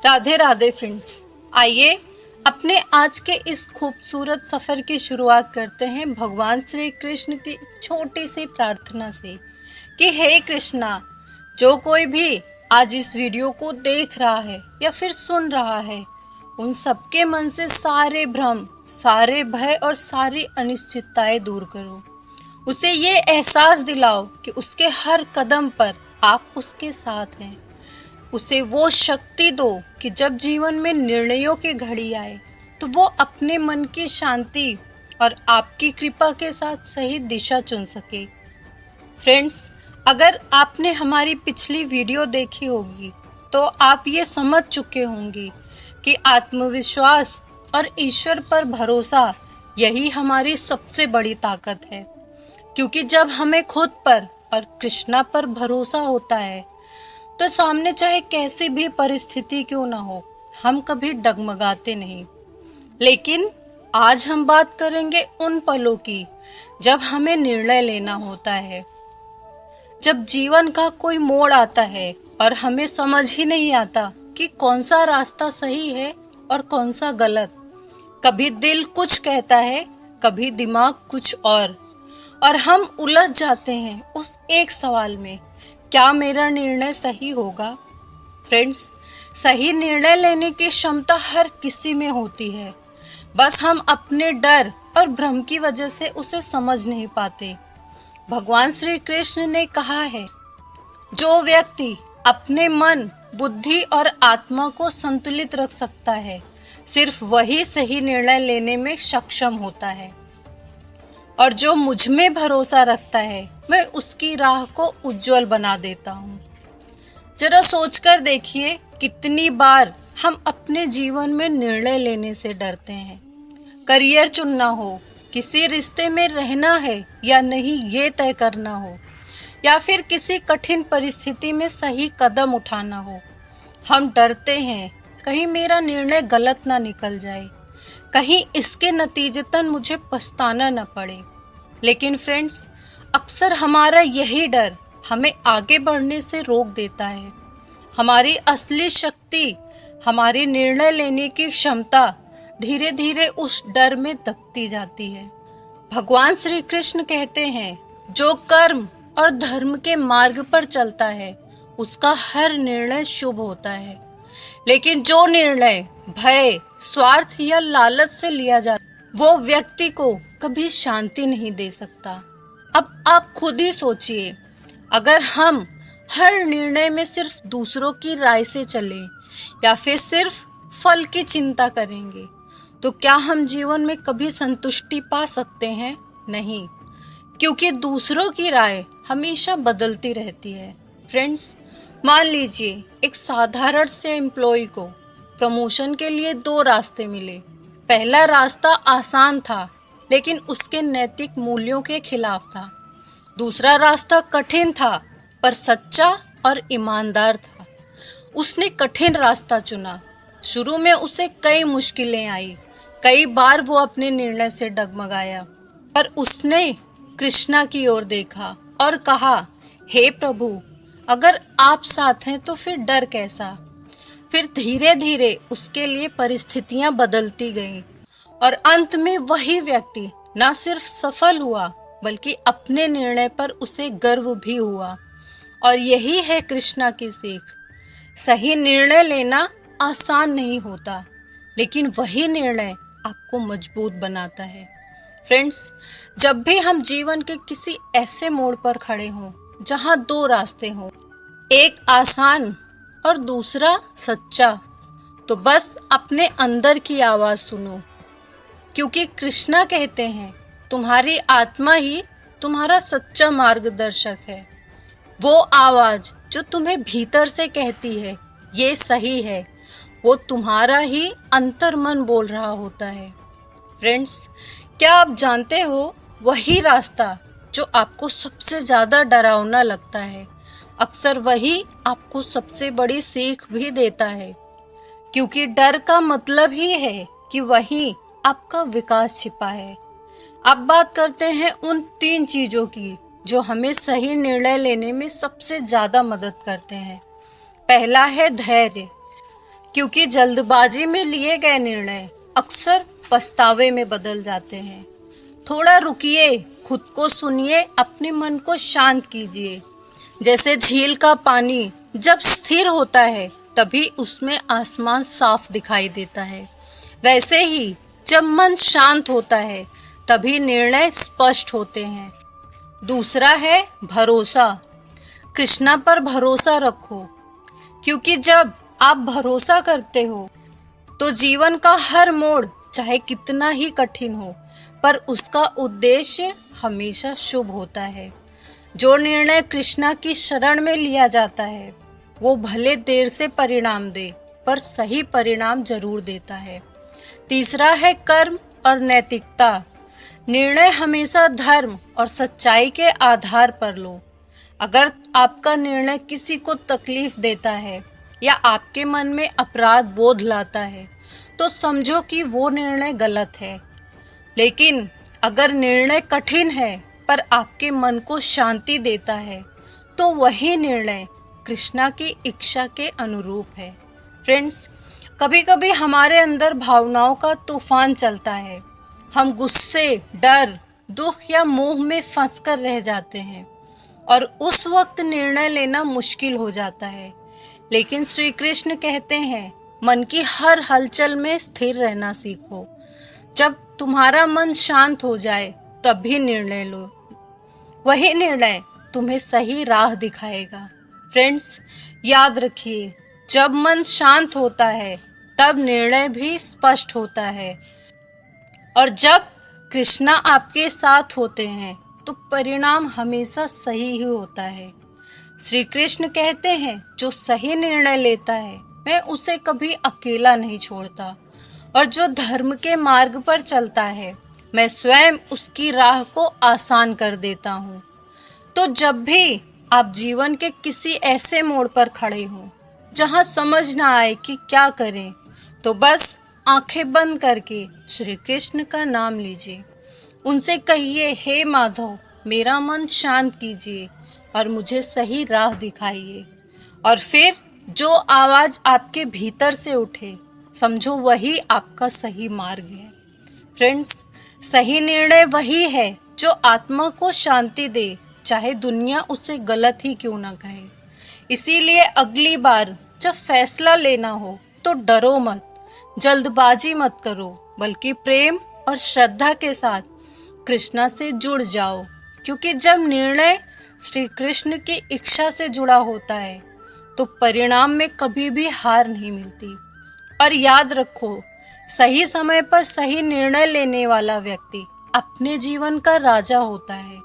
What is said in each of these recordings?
Radhe Radhe friends. आइए अपने आज के इस खूबसूरत सफर की शुरुआत करते हैं भगवान श्री कृष्ण की छोटी सी प्रार्थना से कि हे कृष्णा, जो कोई भी आज इस वीडियो को देख रहा है या फिर सुन रहा है, उन सबके मन से सारे भ्रम, सारे भय और सारी अनिश्चितताएं दूर करो। उसे ये एहसास दिलाओ कि उसके हर कदम पर आप उसके साथ हैं। उसे वो शक्ति दो कि जब जीवन में निर्णयों की घड़ी आए तो वो अपने मन की शांति और आपकी कृपा के साथ सही दिशा चुन सके। फ्रेंड्स, अगर आपने हमारी पिछली वीडियो देखी होगी तो आप ये समझ चुके होंगे कि आत्मविश्वास और ईश्वर पर भरोसा यही हमारी सबसे बड़ी ताकत है। क्योंकि जब हमें खुद पर और कृष्णा पर भरोसा होता है तो सामने चाहे कैसी भी परिस्थिति क्यों ना हो, हम कभी डगमगाते नहीं। लेकिन आज हम बात करेंगे उन पलों की जब हमें निर्णय लेना होता है, जब जीवन का कोई मोड़ आता है और हमें समझ ही नहीं आता कि कौन सा रास्ता सही है और कौन सा गलत। कभी दिल कुछ कहता है, कभी दिमाग कुछ और हम उलझ जाते हैं उस एक सवाल में, क्या मेरा निर्णय सही होगा? फ्रेंड्स, सही निर्णय लेने की क्षमता हर किसी में होती है, बस हम अपने डर और भ्रम की वजह से उसे समझ नहीं पाते। भगवान श्री कृष्ण ने कहा है, जो व्यक्ति अपने मन, बुद्धि और आत्मा को संतुलित रख सकता है, सिर्फ वही सही निर्णय लेने में सक्षम होता है। और जो मुझ में भरोसा रखता है, मैं उसकी राह को उज्जवल बना देता हूँ। जरा सोचकर देखिए, कितनी बार हम अपने जीवन में निर्णय लेने से डरते हैं। करियर चुनना हो, किसी रिश्ते में रहना है या नहीं ये तय करना हो, या फिर किसी कठिन परिस्थिति में सही कदम उठाना हो, हम डरते हैं कहीं मेरा निर्णय गलत ना निकल जाए, कहीं इसके नतीजतन मुझे पछताना न पड़े। लेकिन फ्रेंड्स, अक्सर हमारा यही डर हमें आगे बढ़ने से रोक देता है। हमारी असली शक्ति, हमारी निर्णय लेने की क्षमता धीरे धीरे उस डर में दबती जाती है। भगवान श्री कृष्ण कहते हैं, जो कर्म और धर्म के मार्ग पर चलता है उसका हर निर्णय शुभ होता है, लेकिन जो निर्णय भय, स्वार्थ या लालच से लिया जाता है वो व्यक्ति को कभी शांति नहीं दे सकता। अब आप खुद ही सोचिए, अगर हम हर निर्णय में सिर्फ दूसरों की राय से चले या फिर सिर्फ फल की चिंता करेंगे तो क्या हम जीवन में कभी संतुष्टि पा सकते हैं? नहीं, क्योंकि दूसरों की राय हमेशा बदलती रहती है। फ्रेंड्स, मान लीजिए एक साधारण से एम्प्लॉय को प्रमोशन के लिए 2 रास्ते मिले। पहला रास्ता आसान था लेकिन उसके नैतिक मूल्यों के खिलाफ था। दूसरा रास्ता कठिन था पर सच्चा और ईमानदार था। उसने कठिन रास्ता चुना। शुरू में उसे कई मुश्किलें आई, कई बार वो अपने निर्णय से डगमगाया, पर उसने कृष्णा की ओर देखा और कहा, हे प्रभु, अगर आप साथ हैं तो फिर डर कैसा। फिर धीरे धीरे उसके लिए परिस्थितियां बदलती गईं और अंत में वही व्यक्ति न सिर्फ सफल हुआ बल्कि अपने निर्णय पर उसे गर्व भी हुआ। और यही है कृष्णा की सीख। सही निर्णय लेना आसान नहीं होता, लेकिन वही निर्णय आपको मजबूत बनाता है। फ्रेंड्स, जब भी हम जीवन के किसी ऐसे मोड़ पर खड़े हों जहां 2 रास्ते हों, एक आसान और दूसरा सच्चा, तो बस अपने अंदर की आवाज सुनो, क्योंकि कृष्णा कहते हैं, तुम्हारी आत्मा ही तुम्हारा सच्चा मार्गदर्शक है। वो आवाज जो तुम्हें भीतर से कहती है ये सही है, वो तुम्हारा ही अंतर्मन बोल रहा होता है। फ्रेंड्स, क्या आप जानते हो, वही रास्ता जो आपको सबसे ज्यादा डरावना लगता है, अक्सर वही आपको सबसे बड़ी सीख भी देता है। क्योंकि डर का मतलब ही है कि वहीं आपका विकास छिपा है। अब बात करते हैं उन 3 चीजों की जो हमें सही निर्णय लेने में सबसे ज्यादा मदद करते हैं। पहला है धैर्य। क्योंकि जल्दबाजी में लिए गए निर्णय अक्सर पछतावे में बदल जाते हैं। थोड़ा रुकिए, खुद को सुनिए, अपने मन को शांत कीजिए। जैसे झील का पानी जब स्थिर होता है तभी उसमें आसमान साफ दिखाई देता है, वैसे ही जब मन शांत होता है तभी निर्णय स्पष्ट होते हैं। दूसरा है भरोसा। कृष्णा पर भरोसा रखो, क्योंकि जब आप भरोसा करते हो तो जीवन का हर मोड़ चाहे कितना ही कठिन हो पर उसका उद्देश्य हमेशा शुभ होता है। जो निर्णय कृष्णा की शरण में लिया जाता है वो भले देर से परिणाम दे पर सही परिणाम जरूर देता है। तीसरा है कर्म और नैतिकता। निर्णय हमेशा धर्म और सच्चाई के आधार पर लो। अगर आपका निर्णय किसी को तकलीफ देता है या आपके मन में अपराध बोध लाता है तो समझो कि वो निर्णय गलत है। लेकिन अगर निर्णय कठिन है पर आपके मन को शांति देता है तो वही निर्णय कृष्णा की इच्छा के अनुरूप है। फ्रेंड्स, कभी कभी हमारे अंदर भावनाओं का तूफान चलता है। हम गुस्से, डर, दुख या मोह में फंसकर रह जाते हैं और उस वक्त निर्णय लेना मुश्किल हो जाता है। लेकिन श्री कृष्ण कहते हैं मन की हर हलचल में स्थिर रहना सीखो। जब तुम्हारा मन शांत हो जाए तभी निर्णय लो, वही निर्णय तुम्हें सही राह दिखाएगा। फ्रेंड्स, याद रखिए, जब मन शांत होता है तब निर्णय भी स्पष्ट होता है और जब कृष्णा आपके साथ होते हैं तो परिणाम हमेशा सही ही होता है। श्री कृष्ण कहते हैं जो सही निर्णय लेता है मैं उसे कभी अकेला नहीं छोड़ता और जो धर्म के मार्ग पर चलता है मैं स्वयं उसकी राह को आसान कर देता हूँ। तो जब भी आप जीवन के किसी ऐसे मोड़ पर खड़े हो जहाँ समझ ना आए कि क्या करें तो बस आंखें बंद करके श्री कृष्ण का नाम लीजिए। उनसे कहिए, हे माधव, मेरा मन शांत कीजिए और मुझे सही राह दिखाइए। और फिर जो आवाज आपके भीतर से उठे समझो वही आपका सही मार्ग है। फ्रेंड्स, सही निर्णय वही है जो आत्मा को शांति दे, चाहे दुनिया उसे गलत ही क्यों ना कहे। इसीलिए अगली बार जब फैसला लेना हो तो डरो मत, जल्दबाजी मत करो, बल्कि प्रेम और श्रद्धा के साथ कृष्णा से जुड़ जाओ। क्योंकि जब निर्णय श्री कृष्ण की इच्छा से जुड़ा होता है तो परिणाम में कभी भी हार नहीं मिलती। और याद रखो, सही समय पर सही निर्णय लेने वाला व्यक्ति अपने जीवन का राजा होता है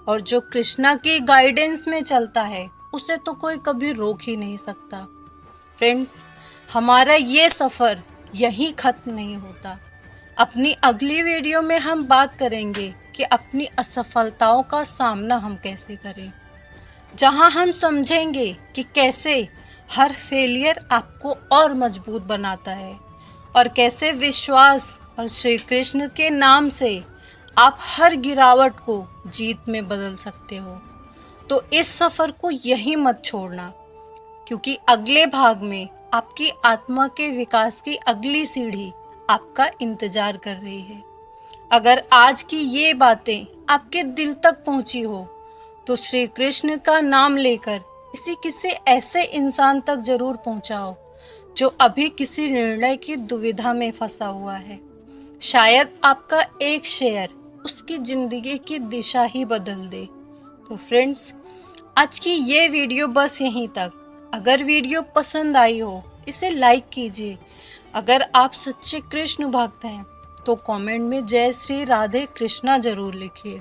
और जो कृष्णा की गाइडेंस में चलता है उसे तो कोई कभी रोक ही नहीं सकता। फ्रेंड्स, हमारा ये सफ़र यहीं खत्म नहीं होता। अपनी अगली वीडियो में हम बात करेंगे कि अपनी असफलताओं का सामना हम कैसे करें, जहां हम समझेंगे कि कैसे हर फेलियर आपको और मजबूत बनाता है और कैसे विश्वास और श्री कृष्ण के नाम से आप हर गिरावट को जीत में बदल सकते हो। तो इस सफ़र को यहीं मत छोड़ना, क्योंकि अगले भाग में आपकी आत्मा के विकास की अगली सीढ़ी आपका इंतजार कर रही है। अगर आज की ये बातें आपके दिल तक पहुंची हो तो श्री कृष्ण का नाम लेकर इसी किसी ऐसे इंसान तक जरूर पहुंचाओ जो अभी किसी निर्णय की दुविधा में फंसा हुआ है। शायद आपका एक शेयर उसकी जिंदगी की दिशा ही बदल दे। तो फ्रेंड्स, आज की ये वीडियो बस यहीं तक। अगर वीडियो पसंद आई हो इसे लाइक कीजिए। अगर आप सच्चे कृष्ण भक्त हैं तो कमेंट में जय श्री राधे कृष्णा जरूर लिखिए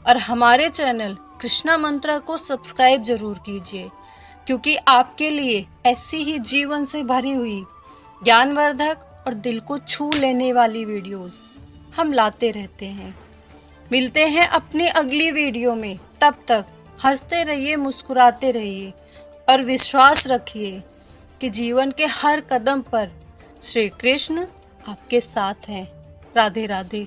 और हमारे चैनल कृष्णा मंत्रा को सब्सक्राइब जरूर कीजिए, क्योंकि आपके लिए ऐसी ही जीवन से भरी हुई ज्ञानवर्धक और दिल को छू लेने वाली वीडियोस हम लाते रहते हैं। मिलते हैं अपनी अगली वीडियो में। तब तक हंसते रहिए, मुस्कुराते रहिए और विश्वास रखिए कि जीवन के हर कदम पर श्री कृष्ण आपके साथ हैं। राधे राधे।